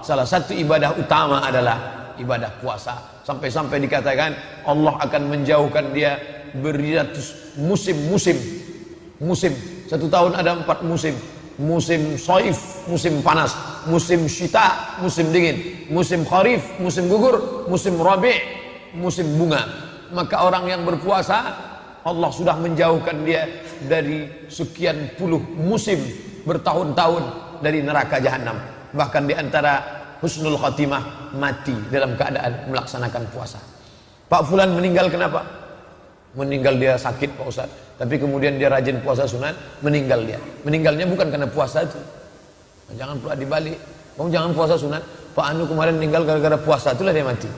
salah satu ibadah utama adalah ibadah puasa. Sampai-sampai dikatakan Allah akan menjauhkan dia beratus musim. Satu tahun ada 4 musim. Musim saif, musim panas, musim syita, musim dingin, musim kharif, musim gugur, musim rabi', musim bunga. Maka orang yang berpuasa, Allah sudah menjauhkan dia dari sekian puluh musim bertahun-tahun dari neraka jahanam. Bahkan di antara husnul khatimah, mati dalam keadaan melaksanakan puasa. Pak Fulan meninggal kenapa? Meninggal dia sakit Pak Ustaz. Tapi kemudian dia rajin puasa sunat, meninggal dia. Meninggalnya bukan karena puasa itu. Jangan pula dibalik. Kamu jangan puasa sunat. Pak Anu kemarin meninggal gara-gara puasa, itulah dia mati.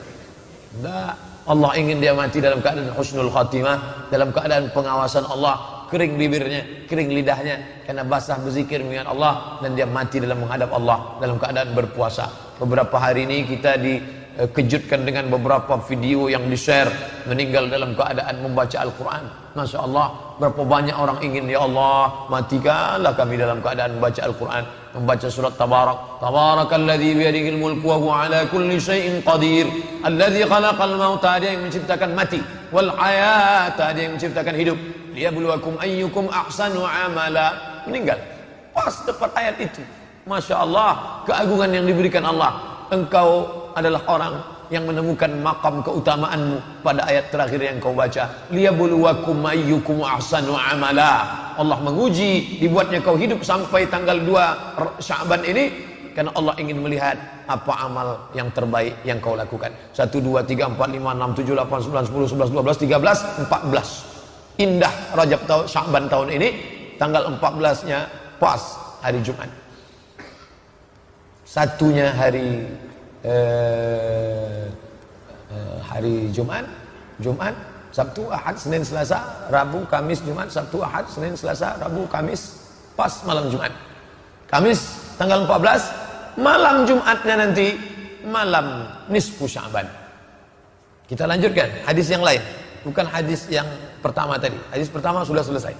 Enggak. Allah ingin dia mati dalam keadaan husnul khatimah, dalam keadaan pengawasan Allah, kering bibirnya, kering lidahnya, karena basah berzikir mengingat Allah, dan dia mati dalam menghadap Allah dalam keadaan berpuasa. Beberapa hari ini kita dikejutkan dengan beberapa video yang di-share meninggal dalam keadaan membaca Al-Quran. Masya Allah, berapa banyak orang ingin, ya Allah matikanlah kami dalam keadaan membaca Al-Quran, membaca surat Tabarak. Tabarakalladzi biyadihil mulku wa huwa ala kulli syai'in qadir, alladzi khalaqal mauta, dia yang menciptakan mati, wal hayata, dia yang menciptakan hidup, liyabluwakum ayyukum ahsanu amala. Meninggal pas tepat ayat itu. Masya Allah, keagungan yang diberikan Allah. Engkau adalah orang yang menemukan makam keutamaanmu pada ayat terakhir yang kau baca, liyabluwakum ayyukum ahsanu amala. Allah menguji, dibuatnya kau hidup sampai tanggal 2 Sya'ban ini karena Allah ingin melihat apa amal yang terbaik yang kau lakukan. 1 2 3 4 5 6 7 8 9 10 11 12 13 14. Indah Rajab tahun Sya'ban tahun ini, tanggal 14-nya pas hari Jumat. Satunya hari Jumat, Sabtu, Ahad, Senin, Selasa, Rabu, Kamis, Jumat, Sabtu, Ahad, Senin, Selasa, Rabu, Kamis, pas malam Jumat. Kamis tanggal 14, malam Jumatnya nanti malam nisfu Sya'ban. Kita lanjutkan hadis yang lain, bukan hadis yang pertama tadi. Hadis pertama sudah selesai.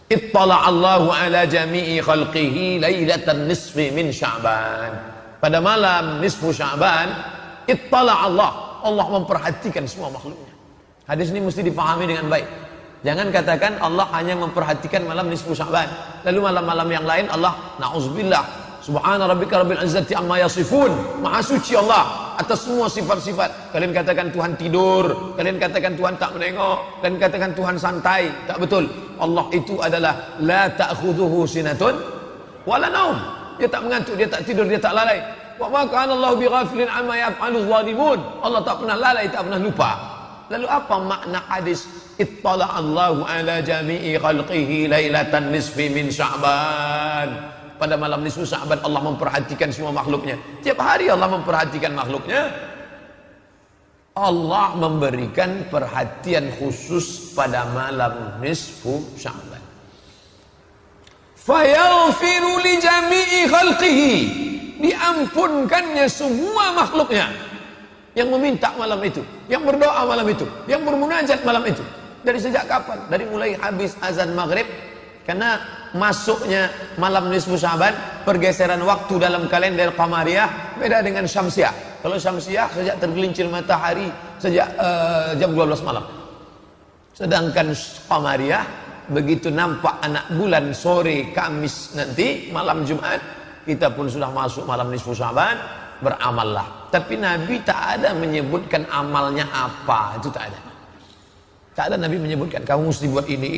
Ittala'allahu ala jami'i khalqihi lailatan nisfi min Sya'ban. Pada malam nisfu Sya'ban, ittala'allah, Allah memperhatikan semua makhluknya. Hadis ini mesti dipahami dengan baik. Jangan katakan Allah hanya memperhatikan malam nisfu Sya'ban, lalu malam-malam yang lain Allah, na'udzubillah, subhana rabbika rabbil izzati amma yasifun, maha suci Allah atas semua sifat-sifat. Kalian katakan Tuhan tidur, kalian katakan Tuhan tak menengok, kalian katakan Tuhan santai. Tak betul. Allah itu adalah la ta'khudhuhu sinatun wala naum. Dia tak mengantuk, dia tak tidur, dia tak lalai. Wa ma kana Allahu bighafilin amma yaf'alu dhalimun. Allah tak pernah lalai, tak pernah lupa. Lalu apa makna hadis ittala'allahu ala jami'i khalqihi lailatan nisfi min Sya'ban? Pada malam nisfu Sya'ban Allah memperhatikan semua makhluknya. Tiap hari Allah memperhatikan makhluknya. Allah memberikan perhatian khusus pada malam nisfu Sya'ban. Fayaghfiru li jami'i khalqihi, diampunkannya semua makhluknya yang meminta malam itu, yang berdoa malam itu, yang bermunajat malam itu. Dari sejak kapan? Dari mulai habis azan maghrib, karena masuknya malam nisfu Sya'ban, pergeseran waktu dalam kalender Qamariyah beda dengan Syamsiyah. Kalau Syamsiyah sejak tergelincir matahari sejak jam 12 malam. Sedangkan Qamariyah begitu nampak anak bulan sore Kamis nanti malam Jumat, kita pun sudah masuk malam nisfu Sya'ban, beramallah. Tapi Nabi tak ada menyebutkan amalnya apa, itu tak ada. Tak ada Nabi menyebutkan kamu mesti buat ini.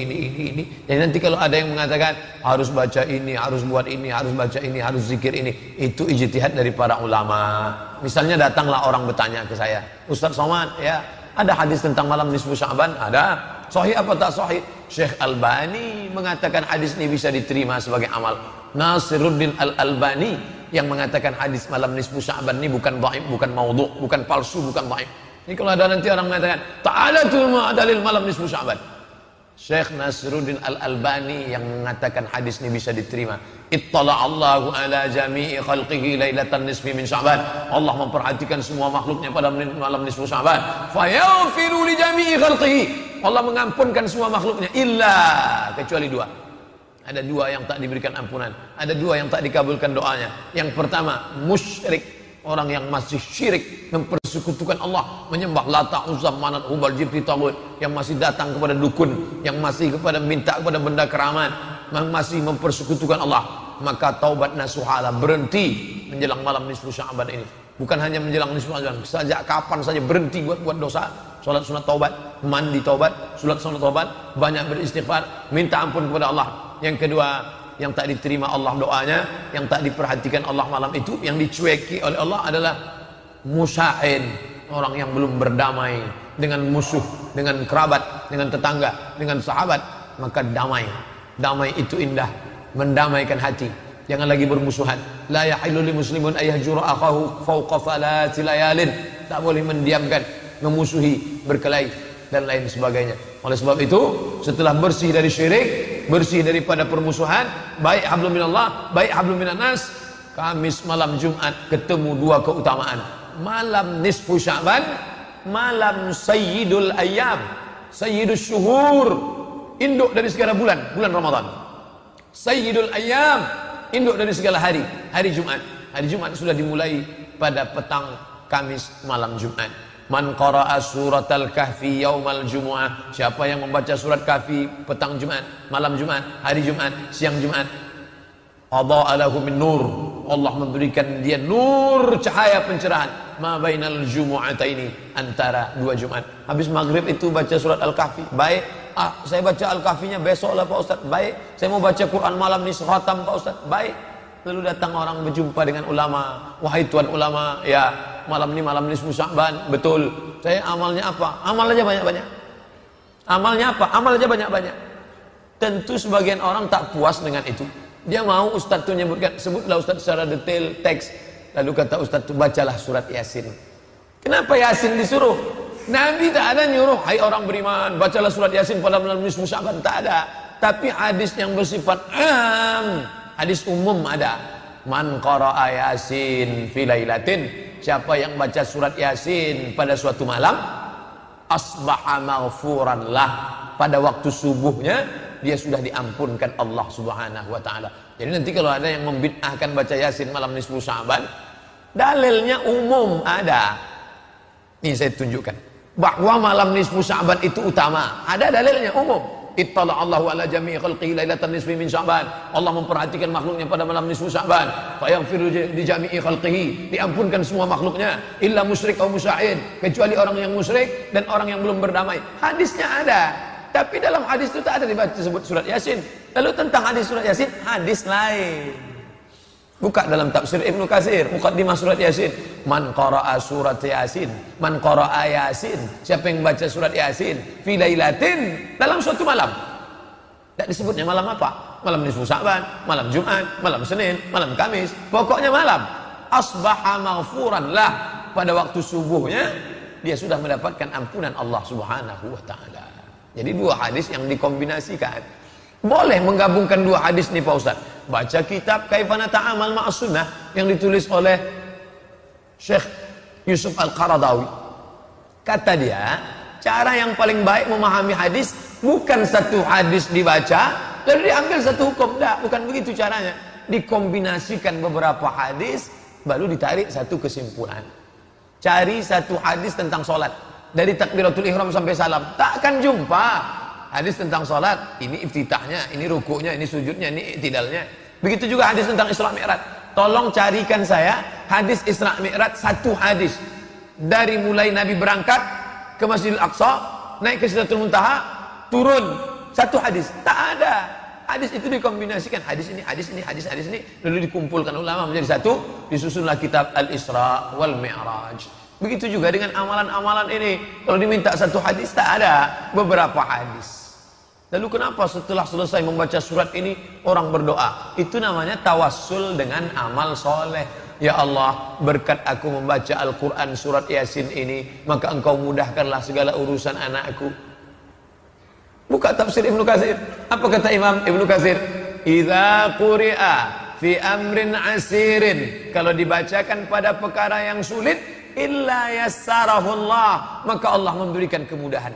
Dan nanti kalau ada yang mengatakan harus baca ini, harus buat ini, harus baca ini, harus zikir ini, itu ijtihad dari para ulama. Misalnya datanglah orang bertanya ke saya, Ustaz Somad, ya ada hadis tentang malam nisfu Sya'ban? Ada. Sahih apa tak sahih? Syekh Albani mengatakan hadis ini bisa diterima sebagai amal. Nasiruddin Al-Albani yang mengatakan hadis malam nisfu Sya'ban ini bukan dhaif, bukan maudhu', bukan palsu, bukan dhaif. Ini kalau ada nanti orang mengatakan ta'alatul dalil malam nisfu Sya'ban, Syekh Nasiruddin Al-Albani yang mengatakan hadis ini bisa diterima. Ittala'allahu ala jami'i khalqihi lailatan nisfi min Sya'ban. Allah memperhatikan semua makhluknya pada malam nisfu Sya'ban. Fayaghfiru li jami'i khalqihi, Allah mengampunkan semua makhluknya, illa, kecuali 2. Ada 2 yang tak diberikan ampunan, ada 2 yang tak dikabulkan doanya. Yang pertama, musyrik, orang yang masih syirik, mempersekutukan Allah, menyembah Lata, Uzza, Manat, Hubal, Jibti, Tagut, yang masih datang kepada dukun, yang masih minta kepada benda keramat, yang masih mempersekutukan Allah, maka taubat nasuhala, berhenti menjelang malam nisfu Sya'ban ini. Bukan hanya menjelang nisfu Sya'ban, sejak kapan saja berhenti buat dosa, salat sunat taubat, mandi taubat, salat sunat taubat, banyak beristighfar, minta ampun kepada Allah. Yang kedua, yang tak diterima Allah doanya, yang tak diperhatikan Allah malam itu, yang dicueki oleh Allah adalah musa'in, orang yang belum berdamai dengan musuh, dengan kerabat, dengan tetangga, dengan sahabat. Maka damai itu indah, mendamaikan hati. Jangan lagi bermusuhan. La yahillu lil muslimun ayahjura akhahu fawqa thalathi layalin. Tak boleh mendiamkan, memusuhi, berkelahi dan lain sebagainya. Oleh sebab itu, setelah bersih dari syirik, bersih daripada permusuhan, baik hablum minallah, baik hablum minan nas, Kamis malam Jumat ketemu dua keutamaan. Malam nisfu Sya'ban, malam sayyidul ayyam, sayyidus syuhur, induk dari segala bulan, bulan Ramadan. Sayyidul ayyam, induk dari segala hari, hari Jumat. Hari Jumat sudah dimulai pada petang Kamis malam Jumat. Man qara'a suratal kahfi yaumal jumu'ah, siapa yang membaca surat kahfi petang Jumat, malam Jumat, hari Jumat, siang Jumat, adha'a lahu min nur, Allah memberikan dia nur, cahaya pencerahan, ma bainal jumu'ataini, antara dua Jumat. Habis maghrib itu baca surat al-kahfi, baik. Saya baca al-kahfinya besok lah Pak Ustaz, baik. Saya mau baca Quran malam ni khatam Pak Ustaz, baik. Lalu datang orang berjumpa dengan ulama, wahai tuan ulama, ya malam ni malam nisfu Sya'ban, betul. Saya amalnya apa? Amal aja banyak-banyak. Amalnya apa? Amal aja banyak-banyak. Tentu sebagian orang tak puas dengan itu. Dia mau Ustaz tu menyebutkan, sebutlah Ustaz secara detail teks. Lalu kata Ustaz tu, bacalah surat Yasin. Kenapa Yasin disuruh? Nabi tak ada nyuruh, hai orang beriman, bacalah surat Yasin pada malam nisfu Sya'ban, tak ada. Tapi hadis yang bersifat hadis umum ada. Man qara'a Yasin fi lailatin, siapa yang baca surat Yasin pada suatu malam, asbaha maghfuran lah, pada waktu subuhnya dia sudah diampunkan Allah Subhanahu wa taala. Jadi nanti kalau ada yang membid'ahkan baca Yasin malam nisfu Sya'ban, dalilnya umum ada. Ini saya tunjukkan bahwa malam nisfu Sya'ban itu utama. Ada dalilnya umum. Ittala Allahu ala jami'i khalqihi lailatan nisfi min Sya'ban. Allah memperhatikan makhluknya pada malam nisfu Sya'ban. Fa yaghfiru li jami'i khalqihi, diampunkan semua makhluknya, illa musyrik atau musya'in, kecuali orang yang musyrik dan orang yang belum berdamai. Hadisnya ada. Tapi dalam hadis itu tak ada dibaca sebut surat Yasin. Lalu tentang hadis surat Yasin, hadis lain. Buka dalam tafsir Ibnu Katsir, muqaddimah surat Yasin. Man qara'a surat Yasin, man qara'a Yasin, siapa yang baca surat Yasin fi lailatin, dalam suatu malam. Tak disebutnya malam apa? Malam nisfu Sya'ban, malam Jumat, malam Senin, malam Kamis, pokoknya malam. Asbaha maghfuran lah, pada waktu subuhnya dia sudah mendapatkan ampunan Allah Subhanahu wa taala. Jadi dua hadis yang dikombinasikan. Boleh menggabungkan dua hadis nih Pak Ustaz. Baca kitab Kaifana Ta'amal Ma'as Sunnah yang ditulis oleh Syekh Yusuf Al-Qaradawi. Kata dia, cara yang paling baik memahami hadis bukan satu hadis dibaca lalu diambil satu hukum. Tidak, bukan begitu caranya. Dikombinasikan beberapa hadis baru ditarik satu kesimpulan. Cari satu hadis tentang sholat, dari takbiratul ihram sampai salam, tak akan jumpa hadis tentang sholat. Ini iftitahnya, ini rukuknya, ini sujudnya, ini i'tidalnya. Begitu juga hadis tentang Isra Mi'raj. Tolong carikan saya hadis Isra Mi'raj, satu hadis dari mulai Nabi berangkat ke Masjidil Aqsa, naik ke Sidratul Muntaha, turun, satu hadis. Tak ada. Hadis itu dikombinasikan, hadis ini, hadis ini, hadis ini, lalu dikumpulkan ulama menjadi satu, disusunlah kitab Al-Isra wal Mi'raj. Begitu juga dengan amalan-amalan ini. Kalau diminta satu hadis, tak ada, beberapa hadis. Lalu kenapa setelah selesai membaca surat ini orang berdoa? Itu namanya tawassul dengan amal soleh. Ya Allah, berkat aku membaca Al-Quran surat Yasin ini, maka engkau mudahkanlah segala urusan anakku. Buka tafsir Ibnu Katsir. Apa kata Imam Ibnu Katsir? Idza quri'a fi amrin asirin, kalau dibacakan pada perkara yang sulit, illa yassarahu Allah, maka Allah memberikan kemudahan.